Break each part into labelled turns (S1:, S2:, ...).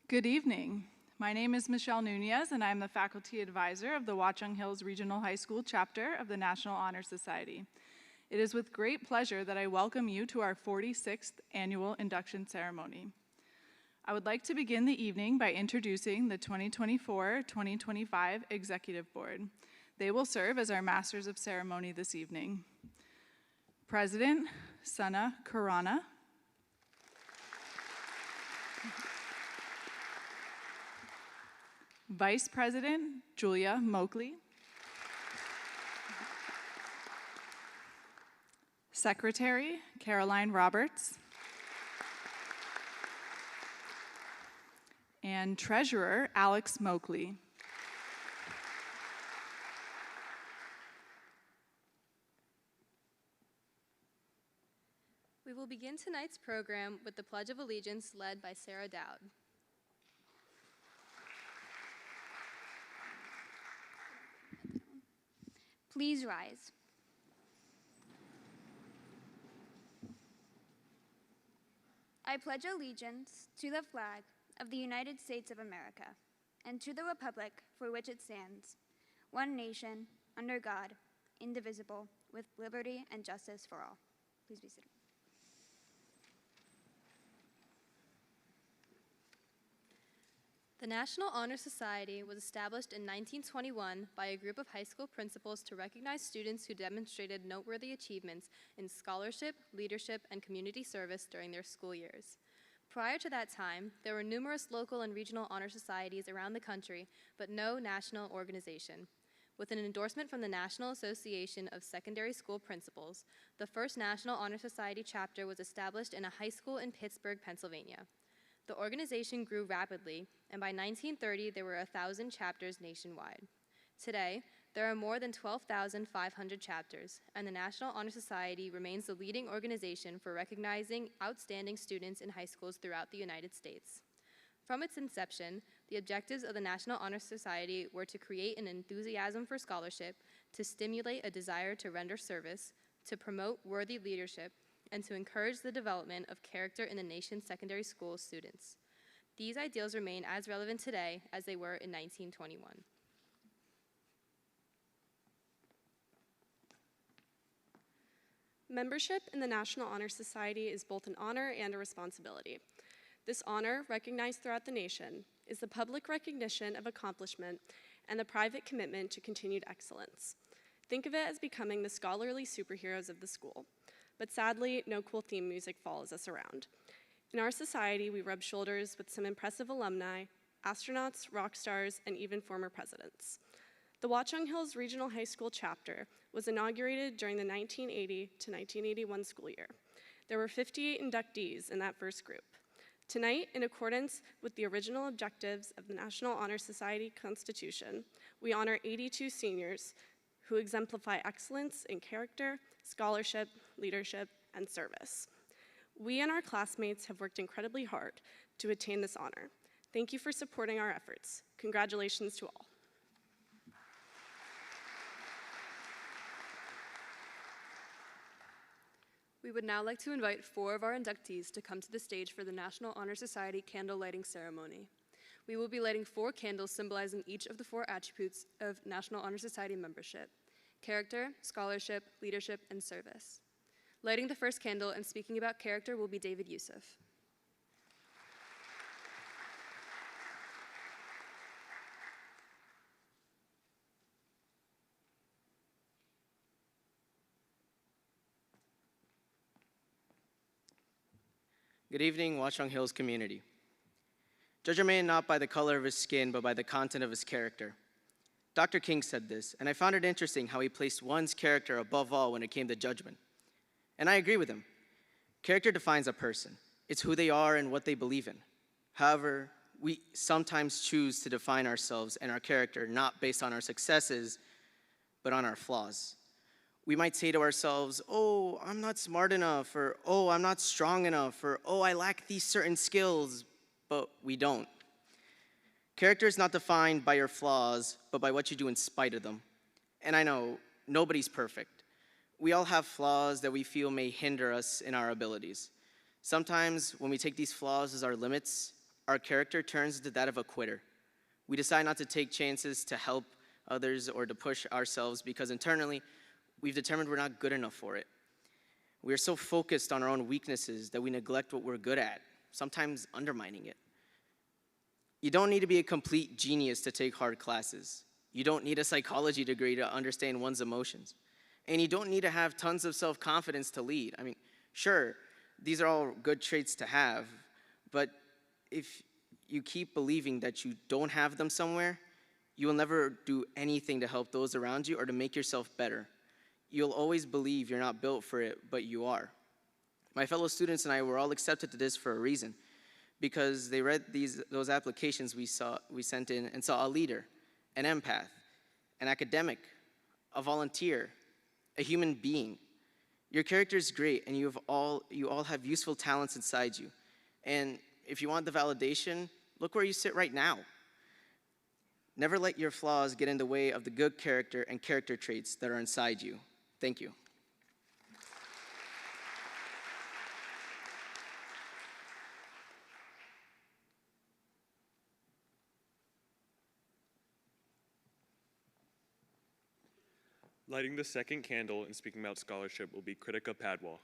S1: Good evening. My name is Michelle Nunez, and I'm the faculty advisor of the Watchung Hills Regional High School chapter of the National Honor Society. It is with great pleasure that I welcome you to our 46th annual induction ceremony. I would like to begin the evening by introducing the 2024-2025 Executive Board. They will serve as our Masters of Ceremony this evening. President Sana Khurana. Vice President Julia Moakley. Secretary Caroline Roberts. And Treasurer Alex Moakley.
S2: We will begin tonight's program with the Pledge of Allegiance led by Sarah Dowd.
S3: Please rise. I pledge allegiance to the flag of the United States of America and to the republic for which it stands, one nation, under God, indivisible, with liberty and justice for all. Please be seated.
S2: The National Honor Society was established in 1921 by a group of high school principals to recognize students who demonstrated noteworthy achievements in scholarship, leadership, and community service during their school years. Prior to that time, there were numerous local and regional honor societies around the country, but no national organization. With an endorsement from the National Association of Secondary School Principals, the first National Honor Society chapter was established in a high school in Pittsburgh, Pennsylvania. The organization grew rapidly, and by 1930, there were 1,000 chapters nationwide. Today, there are more than 12,500 chapters, and the National Honor Society remains the leading organization for recognizing outstanding students in high schools throughout the United States. From its inception, the objectives of the National Honor Society were to create an enthusiasm for scholarship, to stimulate a desire to render service, to promote worthy leadership, and to encourage the development of character in the nation's secondary school students. These ideals remain as relevant today as they were in 1921.
S4: Membership in the National Honor Society is both an honor and a responsibility. This honor, recognized throughout the nation, is the public recognition of accomplishment and the private commitment to continued excellence. Think of it as becoming the scholarly superheroes of the school. But sadly, no cool theme music follows us around. In our society, we rub shoulders with some impressive alumni, astronauts, rock stars, and even former presidents. The Watchung Hills Regional High School chapter was inaugurated during the 1980 to 1981 school year. There were 58 inductees in that first group. Tonight, in accordance with the original objectives of the National Honor Society Constitution, we honor 82 seniors who exemplify excellence in character, scholarship, leadership, and service. We and our classmates have worked incredibly hard to attain this honor. Thank you for supporting our efforts. Congratulations to all.
S2: We would now like to invite 4 of our inductees to come to the stage for the National Honor Society candle lighting ceremony. We will be lighting 4 candles symbolizing each of the 4 attributes of National Honor Society membership: character, scholarship, leadership, and service. Lighting the first candle and speaking about character will be David Youssef.
S5: Good evening, Watchung Hills community. Judge a man not by the color of his skin, but by the content of his character. Dr. King said this, and I found it interesting how he placed one's character above all when it came to judgment. And I agree with him. Character defines a person. It's who they are and what they believe in. However, we sometimes choose to define ourselves and our character not based on our successes, but on our flaws. We might say to ourselves, oh, I'm not smart enough, or oh, I'm not strong enough, or oh, I lack these certain skills, but we don't. Character is not defined by your flaws, but by what you do in spite of them. And I know, nobody's perfect. We all have flaws that we feel may hinder us in our abilities. Sometimes when we take these flaws as our limits, our character turns into that of a quitter. We decide not to take chances to help others or to push ourselves because internally, we've determined we're not good enough for it. We are so focused on our own weaknesses that we neglect what we're good at, sometimes undermining it. You don't need to be a complete genius to take hard classes. You don't need a psychology degree to understand one's emotions. And you don't need to have tons of self-confidence to lead. I mean, sure, these are all good traits to have, but if you keep believing that you don't have them somewhere, you will never do anything to help those around you or to make yourself better. You'll always believe you're not built for it, but you are. My fellow students and I were all accepted to this for a reason, because they read those applications we sent in and saw a leader, an empath, an academic, a volunteer, a human being. Your character is great, and you all have useful talents inside you. And if you want the validation, look where you sit right now. Never let your flaws get in the way of the good character and character traits that are inside you. Thank you.
S6: Lighting the second candle and speaking about scholarship will be Kritika Padwal.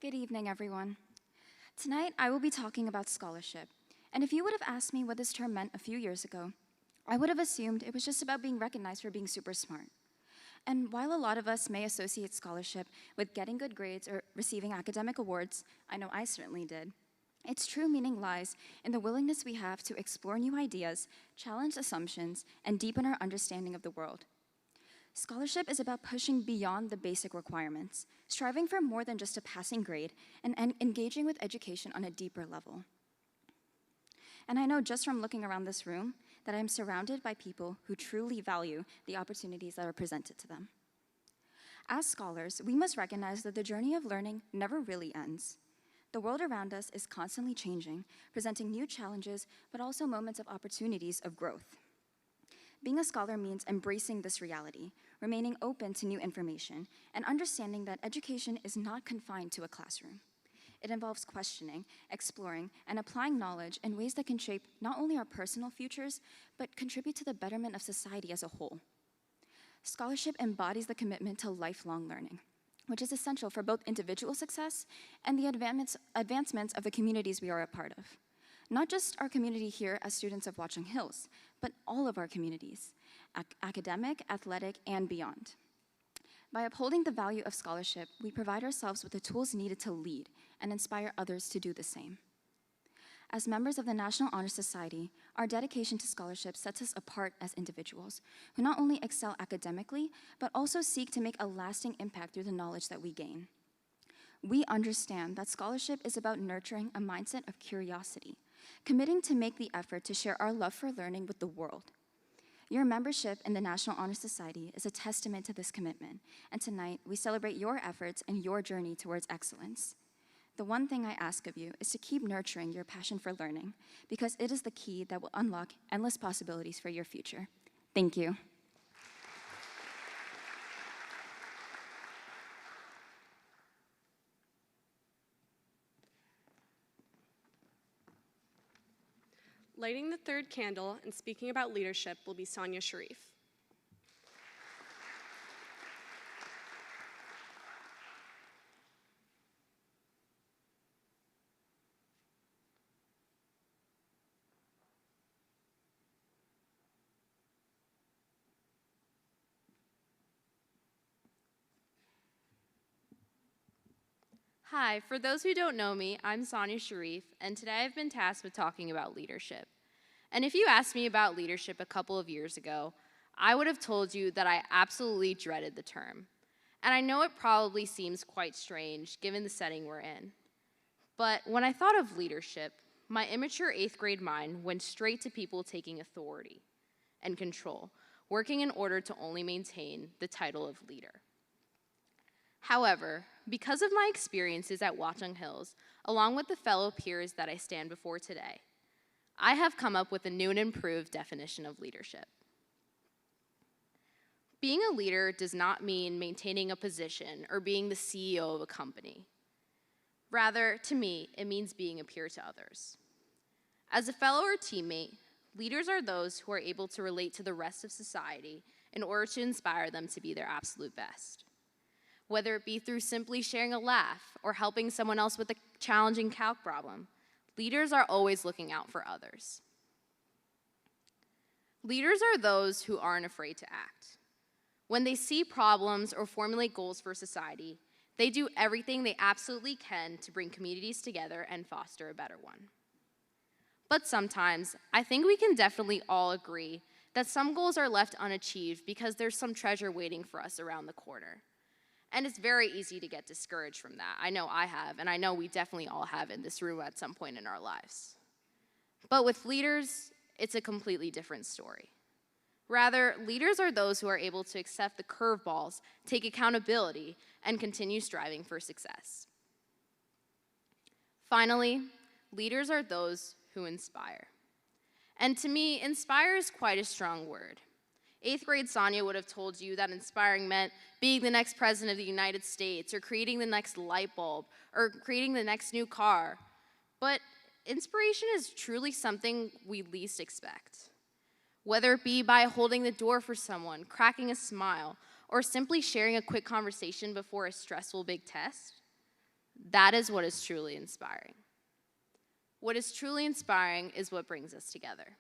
S7: Good evening, everyone. Tonight, I will be talking about scholarship. And if you would have asked me what this term meant a few years ago, I would have assumed it was just about being recognized for being super smart. And while a lot of us may associate scholarship with getting good grades or receiving academic awards, I know I certainly did, its true meaning lies in the willingness we have to explore new ideas, challenge assumptions, and deepen our understanding of the world. Scholarship is about pushing beyond the basic requirements, striving for more than just a passing grade, and engaging with education on a deeper level. And I know just from looking around this room that I am surrounded by people who truly value the opportunities that are presented to them. As scholars, we must recognize that the journey of learning never really ends. The world around us is constantly changing, presenting new challenges, but also moments of opportunities of growth. Being a scholar means embracing this reality, remaining open to new information, and understanding that education is not confined to a classroom. It involves questioning, exploring, and applying knowledge in ways that can shape not only our personal futures, but contribute to the betterment of society as a whole. Scholarship embodies the commitment to lifelong learning, which is essential for both individual success and the advancements of the communities we are a part of. Not just our community here as students of Watchung Hills, but all of our communities, academic, athletic, and beyond. By upholding the value of scholarship, we provide ourselves with the tools needed to lead and inspire others to do the same. As members of the National Honor Society, our dedication to scholarship sets us apart as individuals who not only excel academically, but also seek to make a lasting impact through the knowledge that we gain. We understand that scholarship is about nurturing a mindset of curiosity, committing to make the effort to share our love for learning with the world. Your membership in the National Honor Society is a testament to this commitment, and tonight we celebrate your efforts and your journey towards excellence. The one thing I ask of you is to keep nurturing your passion for learning, because it is the key that will unlock endless possibilities for your future. Thank you.
S4: Lighting the third candle and speaking about leadership will be Sonia Sharif.
S2: Hi, for those who don't know me, I'm Sonia Sharif, and today I've been tasked with talking about leadership. And if you asked me about leadership a couple of years ago, I would have told you that I absolutely dreaded the term. And I know it probably seems quite strange given the setting we're in. But when I thought of leadership, my immature 8th grade mind went straight to people taking authority and control, working in order to only maintain the title of leader. However, because of my experiences at Watchung Hills, along with the fellow peers that I stand before today, I have come up with a new and improved definition of leadership.
S8: Being a leader does not mean maintaining a position or being the CEO of a company. Rather, to me, it means being a peer to others. As a fellow or teammate, leaders are those who are able to relate to the rest of society in order to inspire them to be their absolute best. Whether it be through simply sharing a laugh or helping someone else with a challenging calc problem, leaders are always looking out for others. Leaders are those who aren't afraid to act. When they see problems or formulate goals for society, they do everything they absolutely can to bring communities together and foster a better one. But sometimes, I think we can definitely all agree that some goals are left unachieved because there's some treasure waiting for us around the corner. And it's very easy to get discouraged from that. I know I have, and I know we definitely all have in this room at some point in our lives. But with leaders, it's a completely different story. Rather, leaders are those who are able to accept the curveballs, take accountability, and continue striving for success. Finally, leaders are those who inspire. And to me, inspire is quite a strong word. 8th grade Sonia would have told you that inspiring meant being the next president of the United States, or creating the next light bulb, or creating the next new car. But inspiration is truly something we least expect. Whether it be by holding the door for someone, cracking a smile, or simply sharing a quick conversation before a stressful big test, that is what is truly inspiring. What is truly inspiring is what brings us together.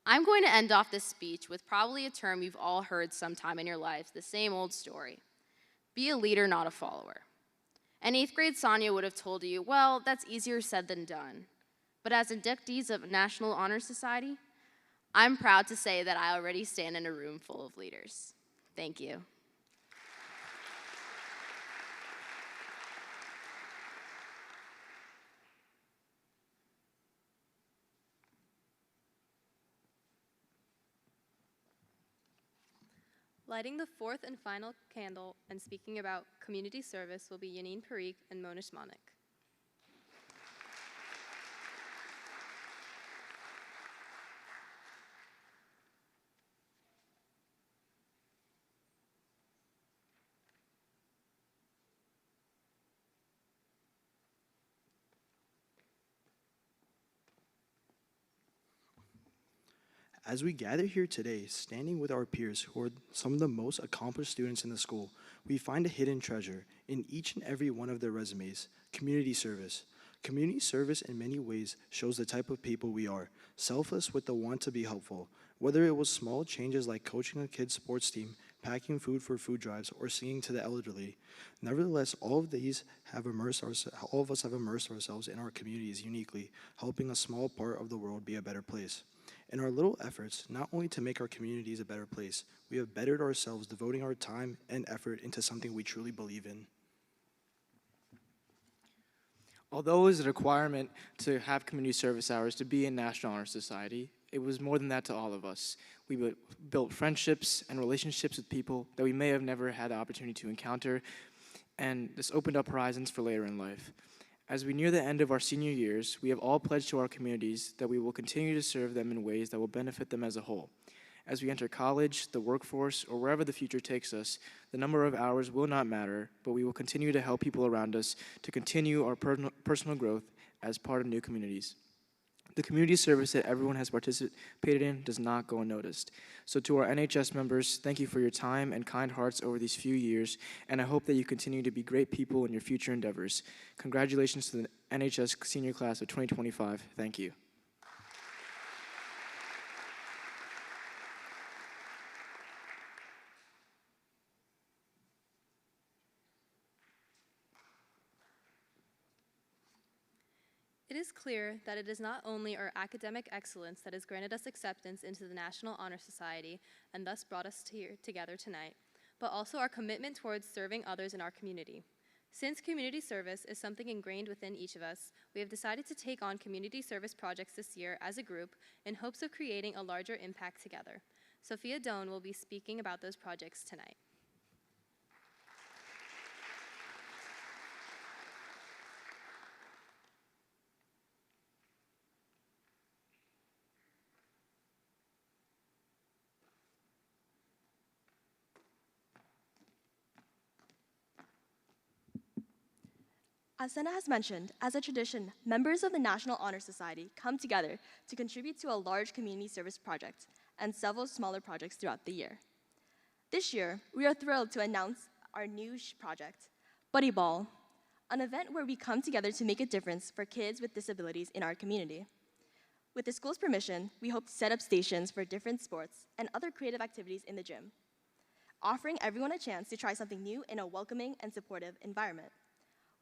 S8: I'm going to end off this speech with probably a term you've all heard sometime in your life, the same old story. Be a leader, not a follower. And 8th grade Sonia would have told you, well, that's easier said than done. But as inductees of National Honor Society, I'm proud to say that I already stand in a room full of leaders. Thank you.
S2: Lighting the fourth and final candle and speaking about community service will be Yanine Parikh and Monish Manik.
S9: As we gather here today, standing with our peers who are some of the most accomplished students in the school, we find a hidden treasure in each and every one of their resumes: community service. Community service in many ways shows the type of people we are, selfless with the want to be helpful. Whether it was small changes like coaching a kid's sports team, packing food for food drives, or singing to the elderly. Nevertheless, all of us have immersed ourselves in our communities uniquely, helping a small part of the world be a better place. In our little efforts, not only to make our communities a better place, we have bettered ourselves, devoting our time and effort into something we truly believe in.
S10: Although it was a requirement to have community service hours to be in National Honor Society, it was more than that to all of us. We built friendships and relationships with people that we may have never had the opportunity to encounter, and this opened up horizons for later in life. As we near the end of our senior years, we have all pledged to our communities that we will continue to serve them in ways that will benefit them as a whole. As we enter college, the workforce, or wherever the future takes us, the number of hours will not matter, but we will continue to help people around us to continue our personal growth as part of new communities. The community service that everyone has participated in does not go unnoticed. So to our NHS members, thank you for your time and kind hearts over these few years, and I hope that you continue to be great people in your future endeavors. Congratulations to the NHS senior class of 2025. Thank you.
S2: It is clear that it is not only our academic excellence that has granted us acceptance into the National Honor Society and thus brought us here together tonight, but also our commitment towards serving others in our community. Since community service is something ingrained within each of us, we have decided to take on community service projects this year as a group in hopes of creating a larger impact together. Sophia Doan will be speaking about those projects tonight.
S11: As Senna has mentioned, as a tradition, members of the National Honor Society come together to contribute to a large community service project and several smaller projects throughout the year. This year, we are thrilled to announce our new project, Buddy Ball, an event where we come together to make a difference for kids with disabilities in our community. With the school's permission, we hope to set up stations for different sports and other creative activities in the gym, offering everyone a chance to try something new in a welcoming and supportive environment.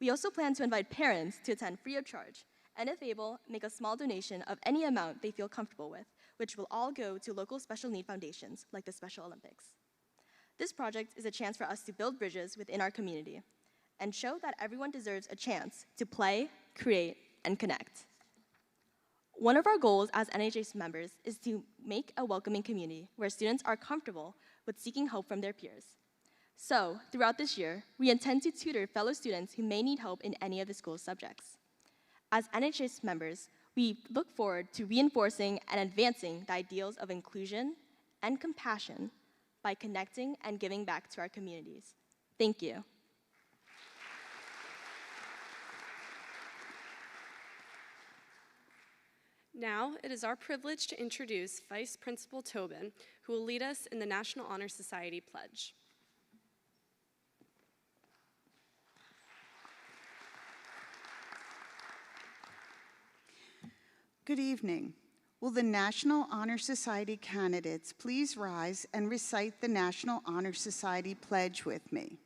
S11: We also plan to invite parents to attend free of charge, and if able, make a small donation of any amount they feel comfortable with, which will all go to local special need foundations like the Special Olympics. This project is a chance for us to build bridges within our community and show that everyone deserves a chance to play, create, and connect. One of our goals as NHS members is to make a welcoming community where students are comfortable with seeking help from their peers. So, throughout this year, we intend to tutor fellow students who may need help in any of the school's subjects. As NHS members, we look forward to reinforcing and advancing the ideals of inclusion and compassion by connecting and giving back to our communities. Thank you.
S4: Now, it is our privilege to introduce Vice Principal Tobin, who will lead us in the National Honor Society Pledge.
S12: Good evening. Will the National Honor Society candidates please rise and recite the National Honor Society Pledge with me?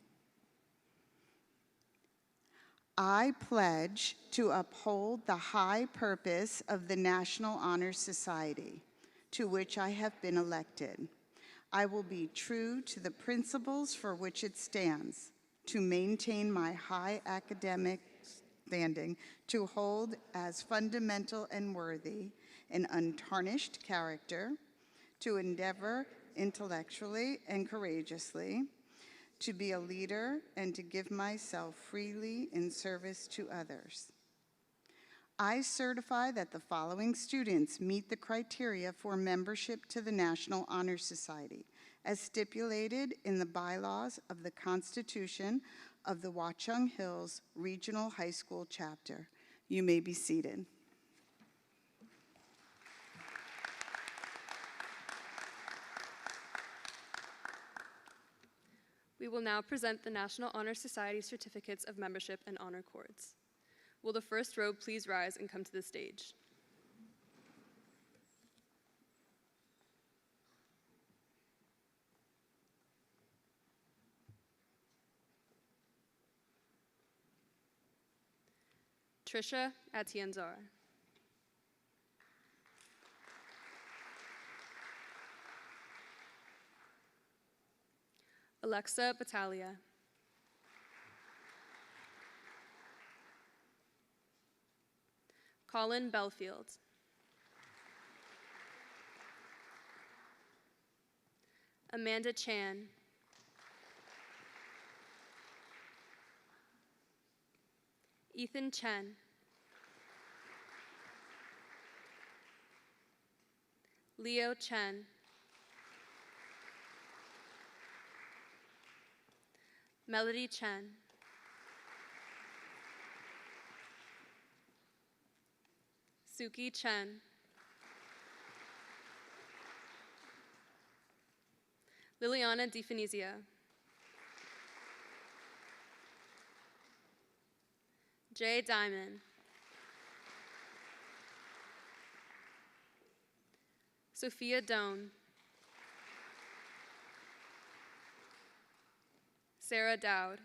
S12: I pledge to uphold the high purpose of the National Honor Society, to which I have been elected. I will be true to the principles for which it stands, to maintain my high academic standing, to hold as fundamental and worthy an untarnished character, to endeavor intellectually and courageously, to be a leader and to give myself freely in service to others. I certify that the following students meet the criteria for membership to the National Honor Society, as stipulated in the bylaws of the Constitution of the Watchung Hills Regional High School Chapter. You may be seated.
S4: We will now present the National Honor Society certificates of membership and honor cords. Will the first row please rise and come to the stage? Trisha Atienzar. Alexa Battaglia. Colin Belfield. Amanda Chan. Ethan Chen. Leo Chen. Melody Chen. Suki Chen. Liliana DiFinizia. Jay Diamond. Sophia Doan. Sarah Dowd.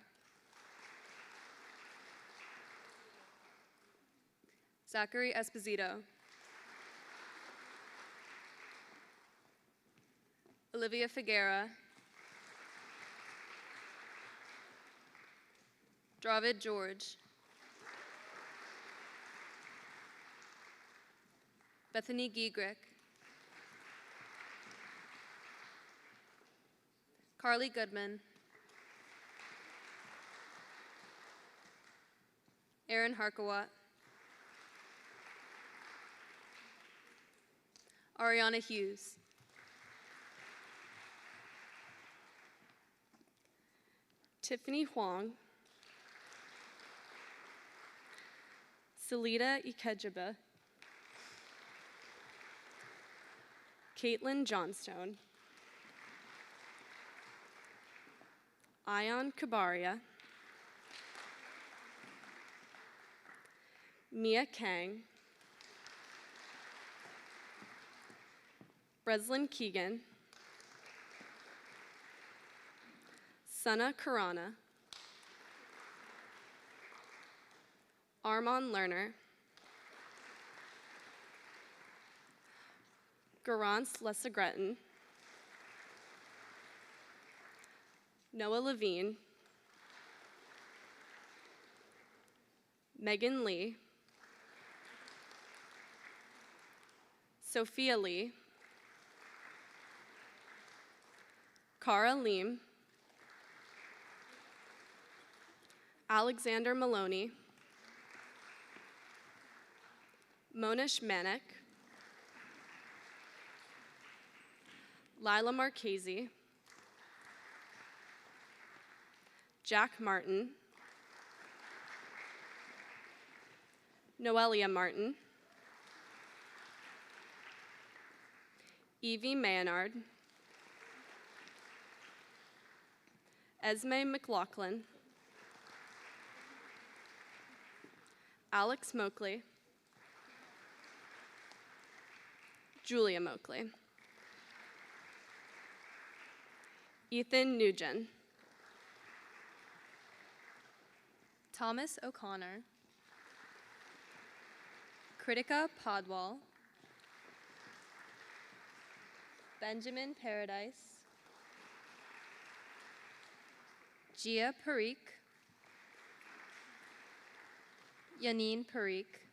S4: Zachary Esposito. Olivia Figuera. Dravid George. Bethany Giegrick. Carly Goodman. Aaron Harkawat. Ariana Hughes. Tiffany Huang. Salida Ikejaba, Caitlin Johnstone, Ion Kabaria, Mia Kang, Breslin Keegan, Sana Karana, Armand Lerner, Garance Lesagretin, Noah Levine, Megan Lee, Sophia Lee, Cara Leem, Alexander Maloney, Monish Manek, Lila Marchese, Jack Martin, Noelia Martin, Evie Maynard, Esme McLaughlin, Alex Moakley, Julia Moakley, Ethan Nugent,
S2: Thomas O'Connor, Kritika Podwal, Benjamin Paradise, Gia Parikh, Yaneen Parikh,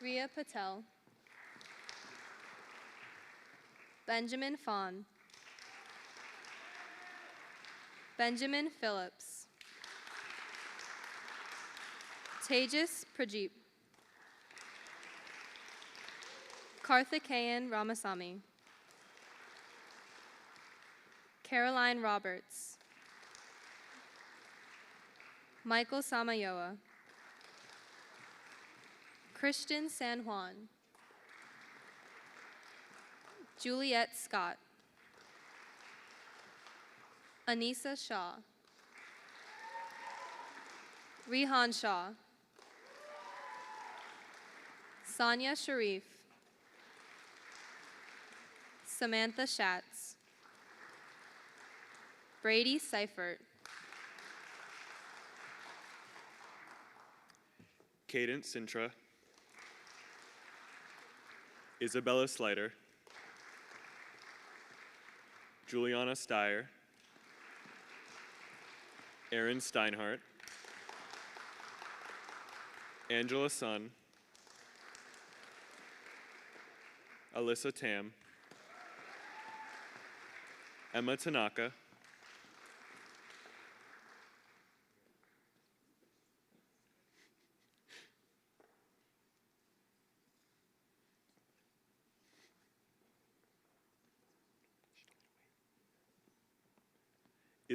S2: Ria Patel, Benjamin Fawn, Benjamin Phillips, Tejas Prajeep, Karthikeyan Ramasamy, Caroline Roberts, Michael Samayoa, Christian San Juan, Juliet Scott, Anissa Shaw, Rehan Shaw, Sonia Sharif, Samantha Schatz, Brady Seifert,
S6: Cadence Sintra, Isabella Slider, Juliana Steyer, Erin Steinhardt, Angela Sun, Alyssa Tam, Emma Tanaka,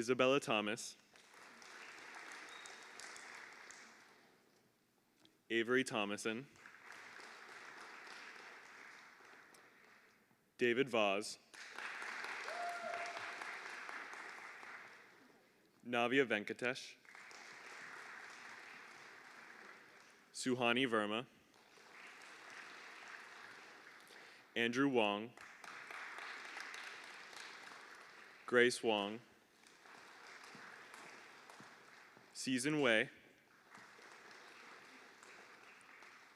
S6: Isabella Thomas, Avery Thomason, David Vaz, Navya Venkatesh, Suhani Verma, Andrew Wong, Grace Wong, Season Wei,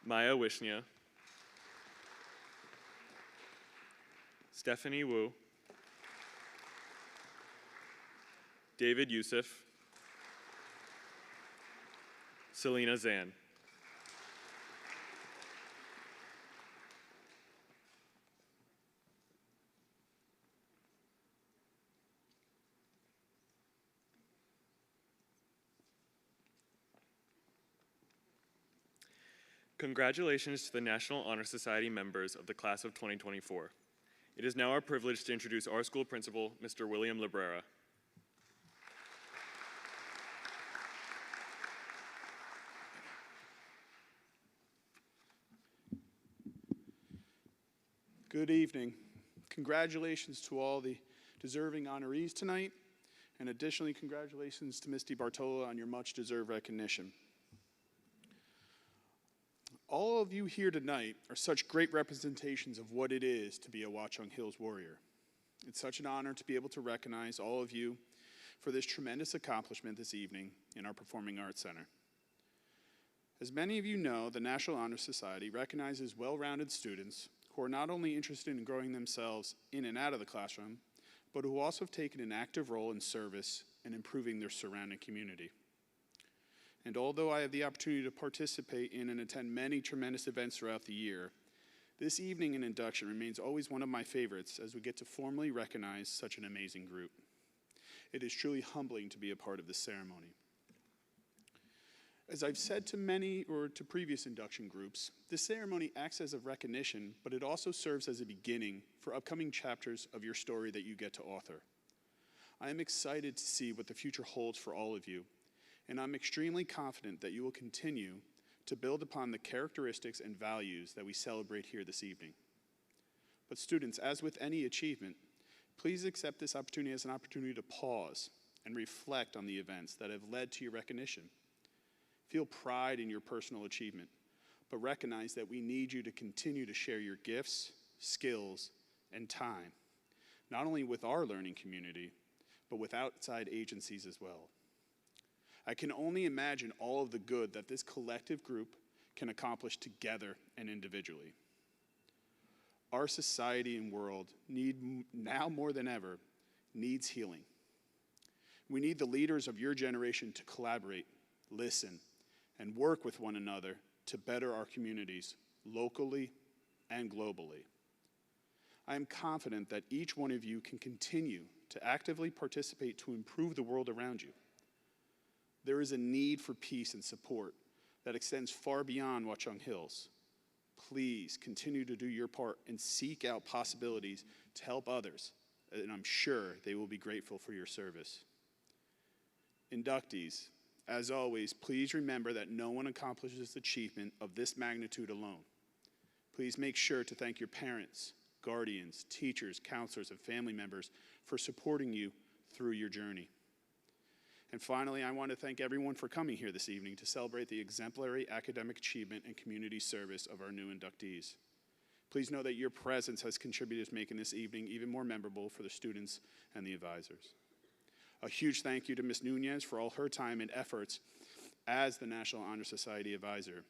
S6: Maya Wishnia, Stephanie Wu, David Youssef, Selena Zan. Congratulations to the National Honor Society members of the class of 2024. It is now our privilege to introduce our school principal, Mr. William Librera.
S13: Good evening. Congratulations to all the deserving honorees tonight, and additionally, congratulations to Ms. DiBartolo on your much-deserved recognition. All of you here tonight are such great representations of what it is to be a Watchung Hills warrior. It's such an honor to be able to recognize all of you for this tremendous accomplishment this evening in our Performing Arts Center. As many of you know, the National Honor Society recognizes well-rounded students who are not only interested in growing themselves in and out of the classroom, but who also have taken an active role in service and improving their surrounding community. And although I have the opportunity to participate in and attend many tremendous events throughout the year, this evening in induction remains always one of my favorites as we get to formally recognize such an amazing group. It is truly humbling to be a part of this ceremony. As I've said to many or to previous induction groups, this ceremony acts as a recognition, but it also serves as a beginning for upcoming chapters of your story that you get to author. I am excited to see what the future holds for all of you, and I'm extremely confident that you will continue to build upon the characteristics and values that we celebrate here this evening. But students, as with any achievement, please accept this opportunity as an opportunity to pause and reflect on the events that have led to your recognition. Feel pride in your personal achievement, but recognize that we need you to continue to share your gifts, skills, and time, not only with our learning community, but with outside agencies as well. I can only imagine all of the good that this collective group can accomplish together and individually. Our society and world now more than ever, needs healing. We need the leaders of your generation to collaborate, listen, and work with one another to better our communities locally and globally. I am confident that each one of you can continue to actively participate to improve the world around you. There is a need for peace and support that extends far beyond Watchung Hills. Please continue to do your part and seek out possibilities to help others, and I'm sure they will be grateful for your service. Inductees, as always, please remember that no one accomplishes achievement of this magnitude alone. Please make sure to thank your parents, guardians, teachers, counselors, and family members for supporting you through your journey. And finally, I want to thank everyone for coming here this evening to celebrate the exemplary academic achievement and community service of our new inductees. Please know that your presence has contributed to making this evening even more memorable for the students and the advisors. A huge thank you to Ms. Nunez for all her time and efforts as the National Honor Society advisor.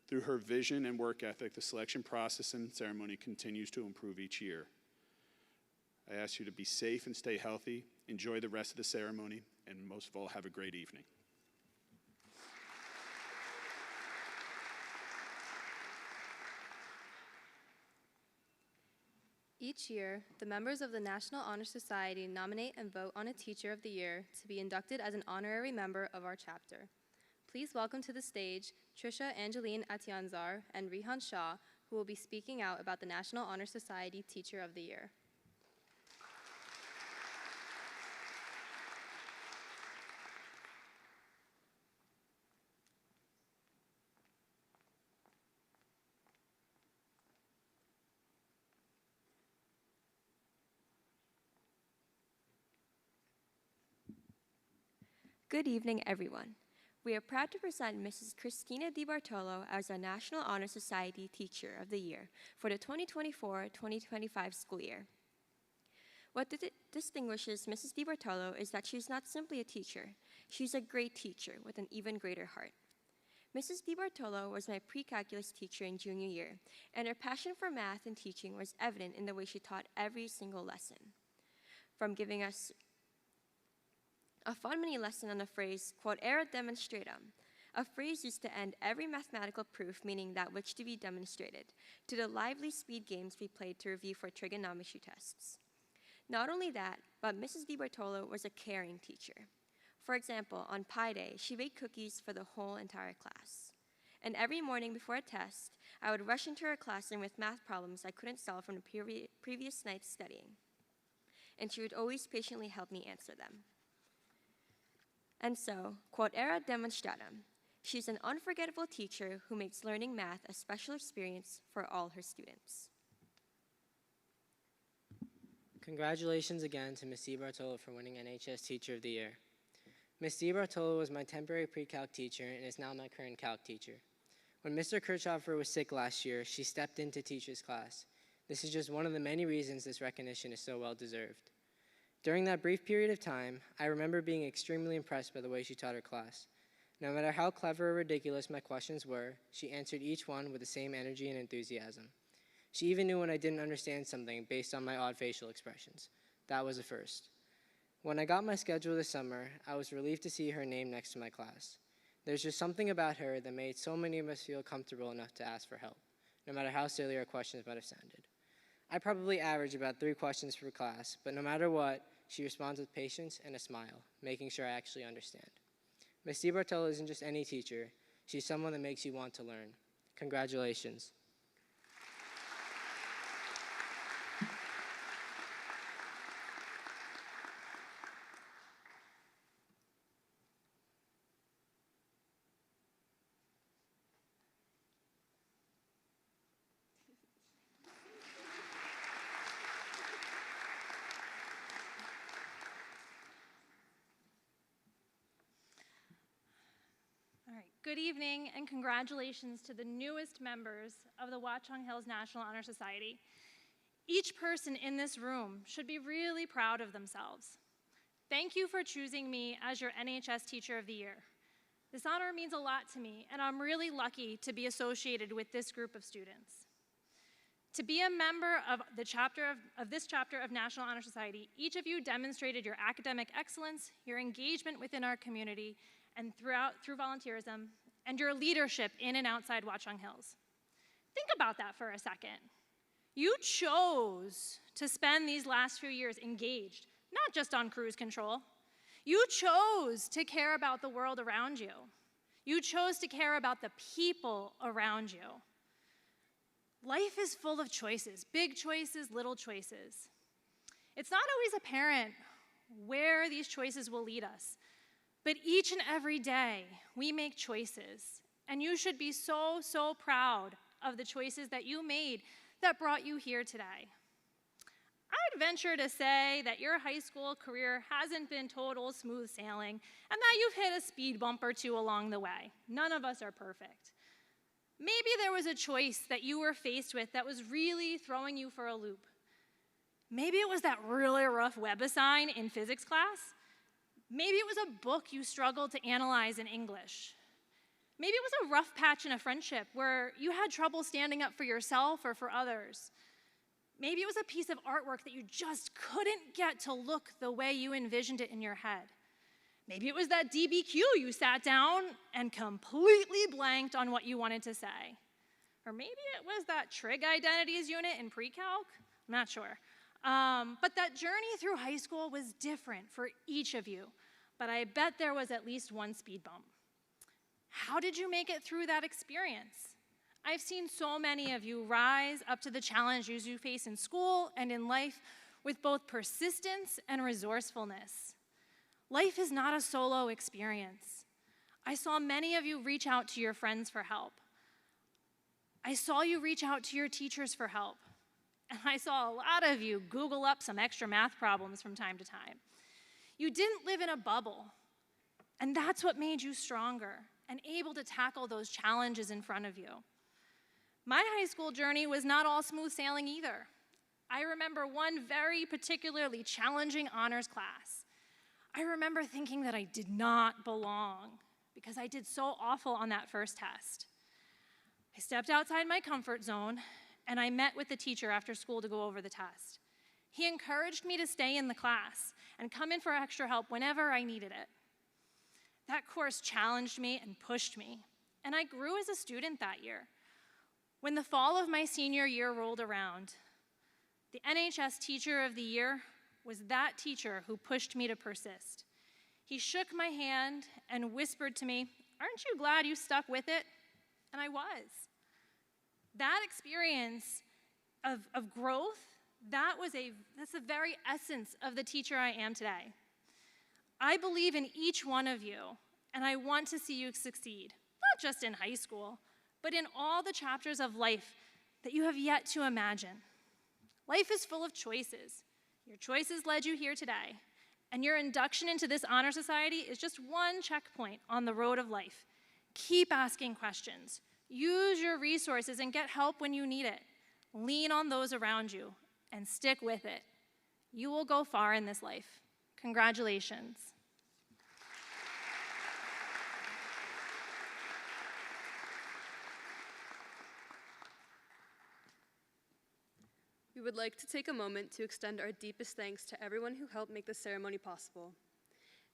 S13: Through her vision and work ethic, the selection process and ceremony continues to improve each year. I ask you to be safe and stay healthy, enjoy the rest of the ceremony, and most of all, have a great evening.
S2: Each year, the members of the National Honor Society nominate and vote on a Teacher of the Year to be inducted as an honorary member of our chapter. Please welcome to the stage Trisha Angeline Atianzar and Rihan Shah, who will be speaking out about the National Honor Society Teacher of the Year.
S14: Good evening, everyone. We are proud to present Mrs. Christina DiBartolo as our National Honor Society Teacher of the Year for the 2024-2025 school year. What distinguishes Mrs. DiBartolo is that she's not simply a teacher, she's a great teacher with an even greater heart. Mrs. DiBartolo was my pre-calculus teacher in junior year, and her passion for math and teaching was evident in the way she taught every single lesson. From giving us a fun mini lesson on the phrase, quod erat demonstratum, a phrase used to end every mathematical proof meaning that which to be demonstrated, to the lively speed games we played to review for trigonometry tests. Not only that, but Mrs. DiBartolo was a caring teacher. For example, on Pi Day, she baked cookies for the whole entire class. And every morning before a test, I would rush into her classroom with math problems I couldn't solve from the previous night's studying. And she would always patiently help me answer them. And so, quod erat demonstratum, she's an unforgettable teacher who makes learning math a special experience for all her students.
S15: Congratulations again to Ms. DiBartolo for winning NHS Teacher of the Year. Ms. DiBartolo was my temporary pre-calc teacher and is now my current calc teacher. When Mr. Kirchhoffer was sick last year, she stepped in to teach his class. This is just one of the many reasons this recognition is so well deserved. During that brief period of time, I remember being extremely impressed by the way she taught her class. No matter how clever or ridiculous my questions were, she answered each one with the same energy and enthusiasm. She even knew when I didn't understand something based on my odd facial expressions. That was a first. When I got my schedule this summer, I was relieved to see her name next to my class. There's just something about her that made so many of us feel comfortable enough to ask for help, no matter how silly our questions might have sounded. I probably average about 3 questions per class, but no matter what, she responds with patience and a smile, making sure I actually understand. Ms. DiBartolo isn't just any teacher, she's someone that makes you want to learn. Congratulations.
S16: All right, good evening and congratulations to the newest members of the Watchung Hills National Honor Society. Each person in this room should be really proud of themselves. Thank you for choosing me as your NHS Teacher of the Year. This honor means a lot to me, and I'm really lucky to be associated with this group of students. To be a member of this chapter of National Honor Society, each of you demonstrated your academic excellence, your engagement within our community, and through volunteerism, and your leadership in and outside Watchung Hills. Think about that for a second. You chose to spend these last few years engaged, not just on cruise control. You chose to care about the world around you. You chose to care about the people around you. Life is full of choices, big choices, little choices. It's not always apparent where these choices will lead us, but each and every day we make choices, and you should be so, so proud of the choices that you made that brought you here today. I'd venture to say that your high school career hasn't been total smooth sailing and that you've hit a speed bump or 2 along the way. None of us are perfect. Maybe there was a choice that you were faced with that was really throwing you for a loop. Maybe it was that really rough webassign in physics class. Maybe it was a book you struggled to analyze in English. Maybe it was a rough patch in a friendship where you had trouble standing up for yourself or for others. Maybe it was a piece of artwork that you just couldn't get to look the way you envisioned it in your head. Maybe it was that DBQ you sat down and completely blanked on what you wanted to say. Or maybe it was that trig identities unit in pre-calc. I'm not sure. But that journey through high school was different for each of you. But I bet there was at least one speed bump. How did you make it through that experience? I've seen so many of you rise up to the challenges you face in school and in life with both persistence and resourcefulness. Life is not a solo experience. I saw many of you reach out to your friends for help. I saw you reach out to your teachers for help. And I saw a lot of you Google up some extra math problems from time to time. You didn't live in a bubble, and that's what made you stronger and able to tackle those challenges in front of you. My high school journey was not all smooth sailing either. I remember one very particularly challenging honors class. I remember thinking that I did not belong because I did so awful on that first test. I stepped outside my comfort zone and I met with the teacher after school to go over the test. He encouraged me to stay in the class and come in for extra help whenever I needed it. That course challenged me and pushed me, and I grew as a student that year. When the fall of my senior year rolled around, the NHS Teacher of the Year was that teacher who pushed me to persist. He shook my hand and whispered to me, "Aren't you glad you stuck with it?" And I was. That experience of growth, that's the very essence of the teacher I am today. I believe in each one of you, and I want to see you succeed, not just in high school, but in all the chapters of life that you have yet to imagine. Life is full of choices. Your choices led you here today, and your induction into this honor society is just one checkpoint on the road of life. Keep asking questions. Use your resources and get help when you need it. Lean on those around you and stick with it. You will go far in this life. Congratulations.
S4: We would like to take a moment to extend our deepest thanks to everyone who helped make this ceremony possible.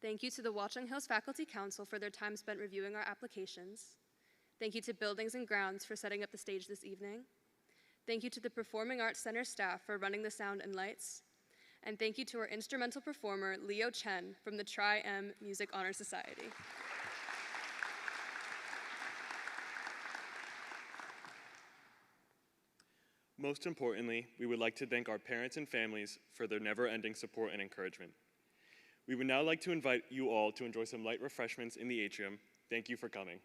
S4: Thank you to the Watchung Hills Faculty Council for their time spent reviewing our applications. Thank you to Buildings and Grounds for setting up the stage this evening. Thank you to the Performing Arts Center staff for running the sound and lights. And thank you to our instrumental performer, Leo Chen, from the Tri-M Music Honor Society.
S6: Most importantly, we would like to thank our parents and families for their never-ending support and encouragement. We would now like to invite you all to enjoy some light refreshments in the atrium. Thank you for coming.